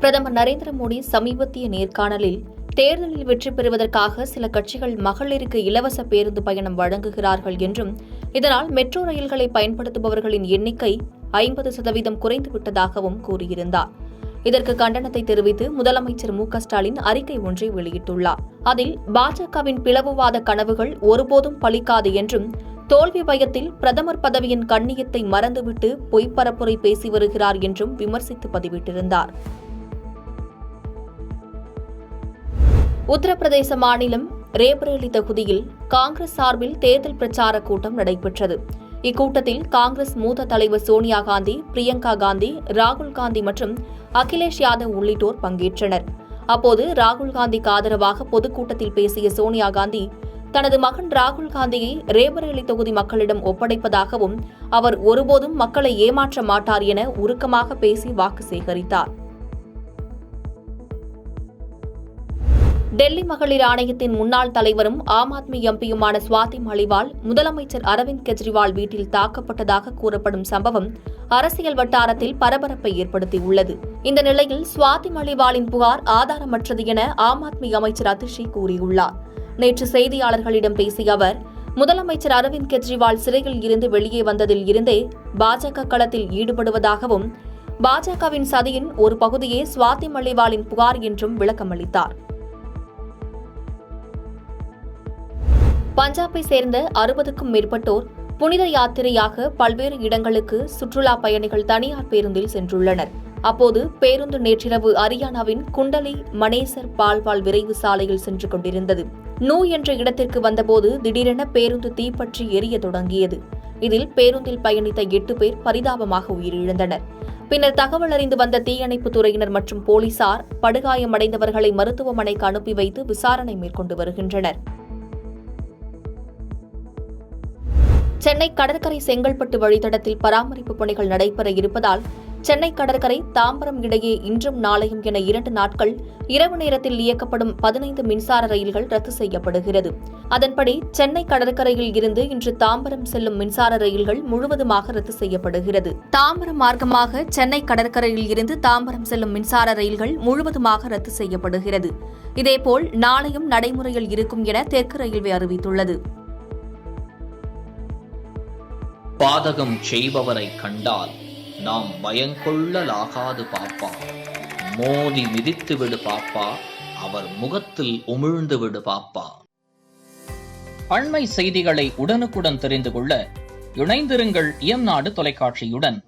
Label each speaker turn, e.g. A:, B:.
A: பிரதமர் நரேந்திர மோடி சமீபத்திய நேர்காணலில் தேர்தலில் வெற்றி பெறுவதற்காக சில கட்சிகள் மகளிருக்கு இலவச பேருந்து பயணம் வழங்குகிறார்கள் என்றும் இதனால் மெட்ரோ ரயில்களை பயன்படுத்துபவர்களின் எண்ணிக்கை 50% குறைந்துவிட்டதாகவும் கூறியிருந்தார். இதற்கு கண்டனத்தை தெரிவித்து முதலமைச்சர் மு.க.ஸ்டாலின் அறிக்கை ஒன்றை வெளியிட்டுள்ளார். அதில் பாஜகவின் பிளவுவாத கனவுகள் ஒருபோதும் பலிக்காது என்றும் தோல்வி பயத்தில் பிரதமர் பதவியின் கண்ணியத்தை மறந்துவிட்டு பொய்ப்பரப்புரை பேசி வருகிறார் என்றும் விமர்சித்து பதிவிட்டிருந்தார். உத்தரப்பிரதேச மாநிலம் ரேபரேலி தொகுதியில் காங்கிரஸ் சார்பில் தேர்தல் பிரச்சார கூட்டம் நடைபெற்றது. இக்கூட்டத்தில் காங்கிரஸ் மூத்த தலைவர் சோனியா காந்தி, பிரியங்கா காந்தி, ராகுல் காந்தி மற்றும் அகிலேஷ் யாதவ் உள்ளிட்டோர் பங்கேற்றனர். அப்போது ராகுல் காந்திக்கு ஆதரவாக பொதுக்கூட்டத்தில் பேசிய சோனியா காந்தி தனது மகன் ராகுல் காந்தியை ரேபரேலி தொகுதி மக்களிடம் ஒப்படைப்பதாகவும் அவர் ஒருபோதும் மக்களை ஏமாற்ற மாட்டார் என உருக்கமாக பேசி வாக்கு சேகரித்தார். டெல்லி மகளிர் ஆணையத்தின் முன்னாள் தலைவரும் ஆம் ஆத்மி எம்பியுமான சுவாதி மலிவால் முதலமைச்சர் அரவிந்த் கெஜ்ரிவால் வீட்டில் தாக்கப்பட்டதாக கூறப்படும் சம்பவம் அரசியல் வட்டாரத்தில் பரபரப்பை ஏற்படுத்தியுள்ளது. இந்த நிலையில் சுவாதி மலிவாலின் புகார் ஆதாரமற்றது என ஆம் ஆத்மி அமைச்சர் அதிஷி கூறியுள்ளார். நேற்று செய்தியாளர்களிடம் பேசிய அவர், முதலமைச்சர் அரவிந்த் கெஜ்ரிவால் சிறையில் இருந்து வெளியே வந்ததில் இருந்தே பாஜக களத்தில் ஈடுபடுவதாகவும் பாஜகவின் சதியின் ஒரு பகுதியே சுவாதி மலிவாலின் புகார் என்றும் விளக்கமளித்தார். பஞ்சாபை சேர்ந்த 60க்கும் மேற்பட்டோர் புனித யாத்திரையாக பல்வேறு இடங்களுக்கு சுற்றுலா பயணிகள் தனியார் பேருந்தில் சென்றுள்ளனர். அப்போது பேருந்து நேற்றிரவு ஹரியானாவின் குண்டலி மனேசர் பால்வால் விரைவு சாலையில் சென்று கொண்டிருந்தது. நூ என்ற இடத்திற்கு வந்தபோது திடீரென பேருந்து தீப்பற்றி எரிய தொடங்கியது. இதில் பேருந்தில் பயணித்த 8 பேர் பரிதாபமாக உயிரிழந்தனர். பின்னர் தகவல் அறிந்து வந்த தீயணைப்புத் துறையினர் மற்றும் போலீசார் படுகாயமடைந்தவர்களை மருத்துவமனைக்கு அனுப்பி வைத்து விசாரணை மேற்கொண்டு வருகின்றனர். சென்னை கடற்கரை செங்கல்பட்டு வழித்தடத்தில் பராமரிப்பு பணிகள் நடைபெற இருப்பதால் சென்னை கடற்கரை தாம்பரம் இடையே இன்றும் நாளையும் என 2 நாட்கள் இரவு நேரத்தில் இயக்கப்படும் 15 மின்சார ரயில்கள் ரத்து செய்யப்படுகிறது. அதன்படி சென்னை கடற்கரையில் இருந்து இன்று தாம்பரம் செல்லும் மின்சார ரயில்கள் முழுவதுமாக ரத்து செய்யப்படுகிறது. தாம்பரம் மார்க்கமாக சென்னை கடற்கரையில் இருந்து தாம்பரம் செல்லும் மின்சார ரயில்கள் முழுவதுமாக ரத்து செய்யப்படுகிறது. இதேபோல் நாளையும் நடைமுறையில் இருக்கும் என தெற்கு ரயில்வே அறிவித்துள்ளது.
B: பாதகம் செய்பவரை கண்டால் நாம் பயங்கொள்ளலாகாது பாப்பா, மோதி மிதித்து விடு பாப்பா, அவர் முகத்தில் உமிழ்ந்து விடு பாப்பா. அண்மை செய்திகளை உடனுக்குடன் தெரிந்து கொள்ள இணைந்திருங்கள் இயம்நாடு தொலைக்காட்சியுடன்.